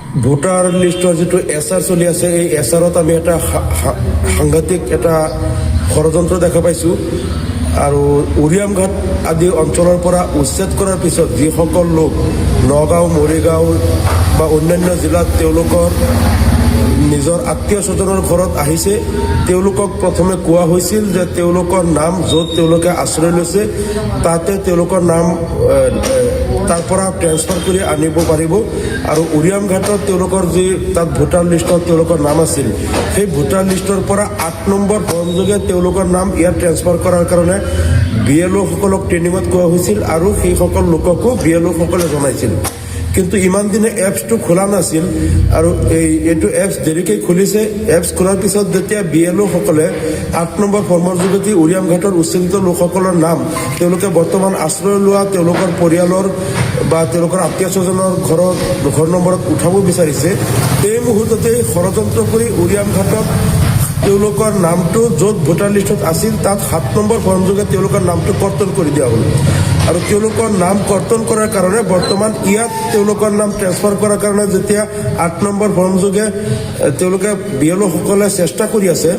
Voter লিষ্টৰ যিটো এছআৰ চলি আছে, এই এছআৰত আমি এটা সাংঘাতিক এটা ষড়যন্ত্ৰ দেখা পাইছোঁ। আৰু উৰিয়ামঘাট আদি অঞ্চলৰ পৰা উচ্ছেদ কৰাৰ পিছত যিসকল লোক নগাঁও, মৰিগাঁও বা অন্যান্য জিলাত তেওঁলোকৰ নিজৰ আত্মীয় স্বজনৰ ঘৰত আহিছে, তেওঁলোকক প্ৰথমে কোৱা হৈছিল যে তেওঁলোকৰ নাম য'ত তেওঁলোকে আশ্ৰয় লৈছে তাতে তেওঁলোকৰ নাম তাৰ পৰা ট্ৰেন্সফাৰ কৰি আনিব পাৰিব। আৰু উৰিয়ামঘাটত তেওঁলোকৰ যি তাত ভোটাৰ লিষ্টত তেওঁলোকৰ নাম আছিল, সেই ভোটাৰ লিষ্টৰ পৰা ৮ নম্বৰ ফৰ্মযোগে তেওঁলোকৰ নাম ইয়াত ট্ৰেন্সফাৰ কৰাৰ কাৰণে BLOসকলক ট্ৰেইনিঙত কোৱা হৈছিল আৰু সেইসকল লোককো BLOসকলে জনাইছিল। কিন্তু ইমান দিনে এপছটো খোলা নাছিল আৰু এইটো এপছ দেৰিকৈ খুলিছে। এপছ খোলাৰ পিছত যেতিয়া BLOসকলে ৮ নম্বৰ ফৰ্মৰ যোগেদি উৰিয়ামঘাটৰ উচ্ছেদিত লোকসকলৰ নাম তেওঁলোকে বৰ্তমান আশ্ৰয় লোৱা তেওঁলোকৰ পৰিয়ালৰ বা তেওঁলোকৰ আত্মীয় স্বজনৰ ঘৰ নম্বৰত উঠাব বিচাৰিছে, এই মুহূৰ্ততে ষড়যন্ত্ৰ কৰি উৰিয়ামঘাটত তেওঁলোকৰ নামটো য'ত ভোটাৰ লিষ্টত আছিল তাত ৭ নম্বৰ ফৰ্মযোগে তেওঁলোকৰ নামটো কৰ্তন কৰি দিয়া হ'ল। আৰু তেওঁলোকৰ নাম কৰ্তন কৰাৰ কাৰণে বৰ্তমান ইয়াত তেওঁলোকৰ নাম ট্ৰেন্সফাৰ কৰাৰ কাৰণে যেতিয়া ৮ নম্বৰ ফৰ্মযোগে তেওঁলোকে BLOসকলে চেষ্টা কৰি আছে,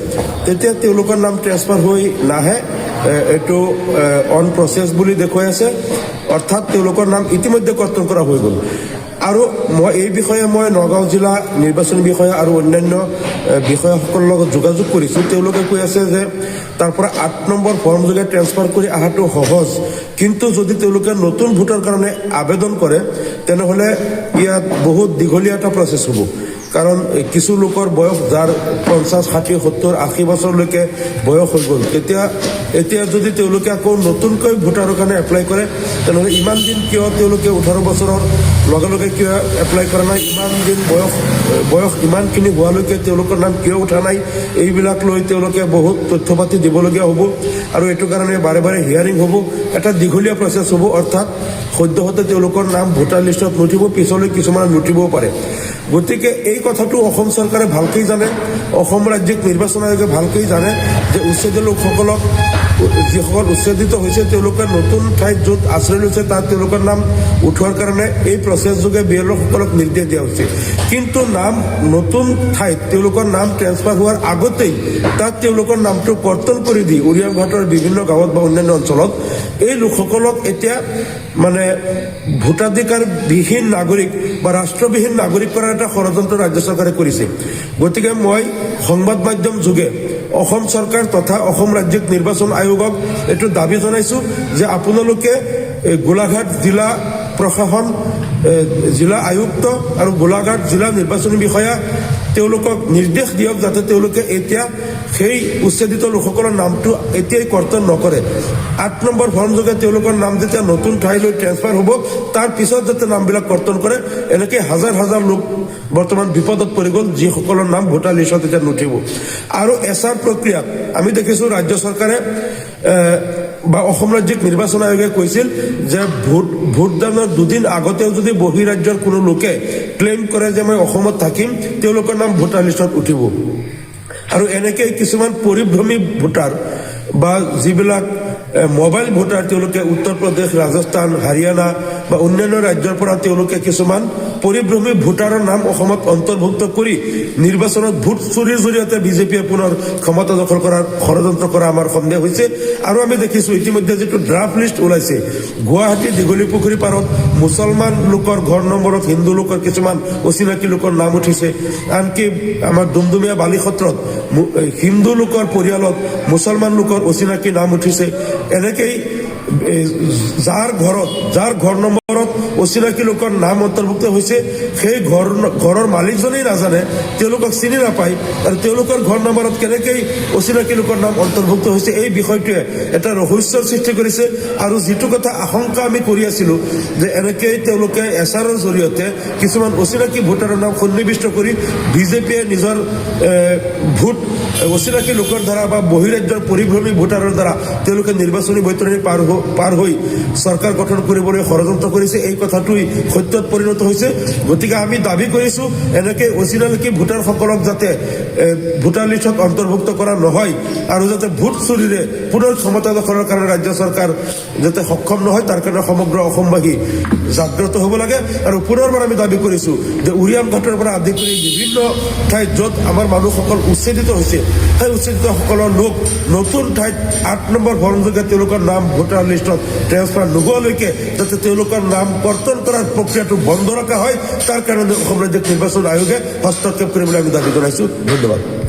তেতিয়া তেওঁলোকৰ নাম ট্ৰেন্সফাৰ হৈ নাহে। এইটো অন প্ৰচেছ বুলি দেখুৱাই আছে, অৰ্থাৎ তেওঁলোকৰ নাম ইতিমধ্যে কৰ্তন কৰা হৈ গ'ল। আৰু এই বিষয়ে মই নগাঁও জিলা নিৰ্বাচনী বিষয়া আৰু অন্যান্য বিষয়াসকলৰ লগত যোগাযোগ কৰিছোঁ। তেওঁলোকে কৈ আছে যে তাৰ পৰা ৮ নম্বৰ ফৰ্মযোগে ট্ৰেন্সফাৰ কৰি অহাটো সহজ, কিন্তু যদি তেওঁলোকে নতুন ভোটৰ কাৰণে আবেদন কৰে তেনেহ'লে ইয়াত বহুত দীঘলীয়া এটা প্ৰচেছ হ'ব। কাৰণ কিছু লোকৰ বয়স যাৰ ৫০, ৬০, ৭০, ৮০ বছৰলৈকে বয়স হৈ গ'ল, এতিয়া যদি তেওঁলোকে আকৌ নতুনকৈ ভোটাৰৰ কাৰণে এপ্লাই কৰে তেনেহ'লে ইমান দিন কিয় তেওঁলোকে ১৮ বছৰৰ লগে লগে কিয় এপ্লাই কৰা নাই, ইমান দিন বয়স ইমানখিনি হোৱালৈকে তেওঁলোকৰ নাম কিয় উঠা নাই, এইবিলাক লৈ তেওঁলোকে বহুত তথ্য পাতি দিবলগীয়া হ'ব। আৰু এইটো কাৰণে বাৰে বাৰে হিয়াৰিং হ'ব, এটা দীঘলীয়া প্ৰচেছ হ'ব। অৰ্থাৎ সদ্যহতে তেওঁলোকৰ নাম ভোটাৰ লিষ্টত নুঠিব, পিছলৈ কিছুমান নুঠিবও পাৰে। গতিকে এই কথাটো অসম চৰকাৰে ভালকৈ জানে, অসম ৰাজ্যিক নিৰ্বাচন আয়োগে ভালকৈ জানে যে উচ্ছেদিত লোকসকলক যিসকল উচ্ছেদিত হৈছে তেওঁলোকে নতুন ঠাইত য'ত আশ্ৰয় লৈছে তাত তেওঁলোকৰ নাম উঠোৱাৰ কাৰণে এই প্ৰচেছ যোগে BLOসকলক নিৰ্দেশ দিয়া হৈছে। কিন্তু নাম নতুন ঠাইত তেওঁলোকৰ নাম ট্ৰেন্সফাৰ হোৱাৰ আগতেই তাত তেওঁলোকৰ নামটো কৰ্তন কৰি দি উৰিয়ামঘাটৰ বিভিন্ন গাঁৱত বা অন্যান্য অঞ্চলত এই লোকসকলক এতিয়া মানে ভোটাধিকাৰবিহীন নাগৰিক বা ৰাষ্ট্ৰবিহীন নাগৰিক কৰাৰ এটা ষড়যন্ত্ৰ ৰাজ্য চৰকাৰে কৰিছে। গতিকে মই সংবাদ মাধ্যম যোগে অসম চৰকাৰ তথা অসম ৰাজ্যিক নিৰ্বাচন আয়োগক এইটো দাবী জনাইছোঁ যে আপোনালোকে গোলাঘাট জিলা প্ৰশাসন, জিলা আয়ুক্ত আৰু গোলাঘাট জিলা নিৰ্বাচনী বিষয়া তেওঁলোকক নিৰ্দেশ দিয়ক যাতে তেওঁলোকে এতিয়া সেই উচ্ছেদিত লোকসকলৰ নামটো এতিয়াই কৰ্তন নকৰে। ৮ নম্বৰ ফৰ্মযোগে তেওঁলোকৰ নাম যেতিয়া নতুন ঠাইলৈ ট্ৰেন্সফাৰ হ'ব তাৰ পিছত যাতে নামবিলাক কৰ্তন কৰে। এনেকৈ হাজাৰ হাজাৰ লোক বৰ্তমান বিপদত পৰি গ'ল যিসকলৰ নাম ভোটাৰ লিষ্টত এতিয়া নুঠিব। আৰু এছআৰ প্ৰক্ৰিয়াত আমি দেখিছোঁ ৰাজ্য চৰকাৰে বা অসম ৰাজ্যিক নিৰ্বাচন আয়োগে কৈছিল যে ভোটদানৰ ২ দিন আগতেও যদি বহিৰাজ্যৰ কোনো লোকে ক্লেইম কৰে যে মই অসমত থাকিম, তেওঁলোকৰ নাম ভোটাৰ লিষ্টত উঠিব। আৰু এনেকৈ কিছুমান পৰিভ্ৰমী ভোটাৰ বা যিবিলাক মোবাইল ভোটাৰ তেওঁলোকে উত্তৰ প্ৰদেশ, ৰাজস্থান, হাৰিয়ানা বা অন্যান্য ৰাজ্যৰ পৰা তেওঁলোকে কিছুমান পৰিভ্ৰমী ভোটাৰৰ নাম অসমত অন্তৰ্ভুক্ত কৰি নিৰ্বাচনত ভোট চুৰিৰ জৰিয়তে বিজেপিয়ে পুনৰ ক্ষমতা দখল কৰাৰ ষড়যন্ত্ৰ কৰা আমাৰ সন্দেহ হৈছে। আৰু আমি দেখিছোঁ ইতিমধ্যে যিটো ড্ৰাফ্ট লিষ্ট ওলাইছে, গুৱাহাটী দীঘলীপুখুৰী পাৰত মুছলমান লোকৰ ঘৰ নম্বৰত হিন্দু লোকৰ কিছুমান অচিনাকি লোকৰ নাম উঠিছে। আনকি আমাৰ ডুমডুমীয়া বালি সত্ৰত হিন্দু লোকৰ পৰিয়ালত মুছলমান লোকৰ অচিনাকি নাম উঠিছে। এনেকেই যাৰ ঘৰ নম্বৰত অচিনাকি লোকৰ নাম অন্তৰ্ভুক্ত হৈছে সেই ঘৰৰ মালিকজনেই নাজানে, তেওঁলোকক চিনি নাপায় আৰু তেওঁলোকৰ ঘৰ নম্বৰত কেনেকৈ অচিনাকি লোকৰ নাম অন্তৰ্ভুক্ত হৈছে এই বিষয়টোৱে এটা ৰহস্যৰ সৃষ্টি কৰিছে। আৰু যিটো কথা আশংকা আমি কৰি আছিলোঁ যে এনেকেই তেওঁলোকে এছআৰৰ জৰিয়তে কিছুমান অচিনাকি ভোটাৰৰ নাম সন্নিৱিষ্ট কৰি বিজেপিয়ে নিজৰ ভোট অচিনাকি লোকৰ দ্বাৰা বা বহিৰাজ্যৰ পৰিভ্ৰমী ভোটাৰৰ দ্বাৰা তেওঁলোকে নিৰ্বাচনী বৈতৰণি পাৰ হৈ চৰকাৰ গঠন কৰিবলৈ ষড়যন্ত্ৰ কৰিছে। এই কথা কথাটোই সত্যত পৰিণত হৈছে। গতিকে আমি দাবী কৰিছোঁ এনেকৈ অচিনাকি ভোটাৰসকলক যাতে ভোটাৰ লিষ্টত অন্তৰ্ভুক্ত কৰা নহয় আৰু যাতে ভোট চুৰিৰে পুনৰ ক্ষমতা দখলৰ কাৰণে ৰাজ্য চৰকাৰ যাতে সক্ষম নহয় তাৰ কাৰণে সমগ্ৰ অসমবাসী জাগ্ৰত হ'ব লাগে। আৰু পুনৰবাৰ আমি দাবী কৰিছোঁ যে উৰিয়াম ঘাটৰ পৰা আদি কৰি বিভিন্ন ঠাইত য'ত আমাৰ মানুহসকল উচ্ছেদিত হৈছে সেই উচ্ছেদিতসকলৰ লোক নতুন ঠাইত 8 নম্বৰ ফৰ্মযোগে তেওঁলোকৰ নাম ভোটাৰ লিষ্টত ট্ৰেন্সফাৰ নোহোৱালৈকে যাতে তেওঁলোকৰ নাম কৰ্তন কৰাৰ প্ৰক্ৰিয়াটো বন্ধ ৰখা হয় তাৰ কাৰণে অসম ৰাজ্যিক নিৰ্বাচন আয়োগে হস্তক্ষেপ কৰিবলৈ আমি দাবী জনাইছোঁ। ধন্যবাদ।